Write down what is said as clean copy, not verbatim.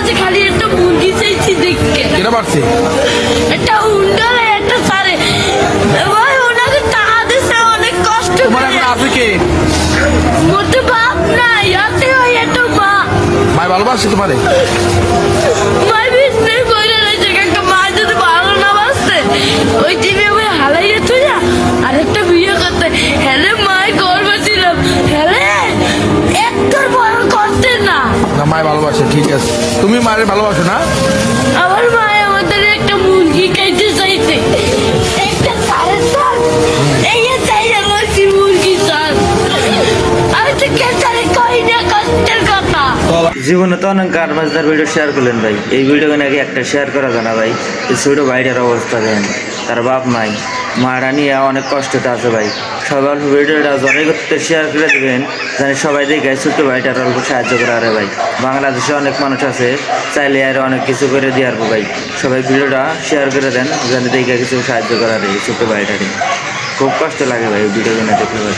কাছে খালি একটা মুরগি চাইছি দেখতে। কেটা পারছে? একটা উন্ডালে একটা সারে ভাই ওনাকে টাকা দিছে অনেক কষ্ট তোমার করে। এখন আছে কে? মোর তো বাপ নাই, আছে ওই একটা মা। মায় ভালোবাসে তোমারে? মাই বিজনেস কইরা রইছে কাকা, মা যদি ভালো না বাসছে ওই টিভি ওই হালাইয়া তুইয়া আরেকটা বিয়ে করতে। হ্যালে মাই গর্ব ছিলাম, হ্যালে একটার বড় করতে না। না, মায় ভালোবাসে, ঠিক আছে। তুমি মায়ের ভালোবাসো না? আমার মা আমাদের একটা মুরগি খাইতে চাইছে, একটা সাড়ে সাত এই চাইলে বলছি মুরগি চাল। আমি তো কেসারে কই না কষ্টের কথা। জীবনে তো অনেক গান বাজনার ভিডিও শেয়ার করলেন ভাই, এই ভিডিও নাকি একটা শেয়ার করা যায় না ভাই। এই ছোটো ভাইটার অবস্থা দেন, তার বাপ নাই, মারা নিয়ে অনেক কষ্টতে আছে ভাই। সবাই অল্প ভিডিওটা জনে করতে শেয়ার করে দেবেন, জানি সবাই দেখে ছোট্ট ভাইটার অল্প সাহায্য করে। আরে ভাই, বাংলাদেশে অনেক মানুষ আছে, চাইলে আর অনেক কিছু করে দিয়ে আসবো ভাই। সবাই ভিডিওটা শেয়ার করে দেন, জানি দেখে কিছু সাহায্য করার এই ছোট্ট ভাইটারে। খুব কষ্ট লাগে ভাই ভিডিও দেখলে ভাই।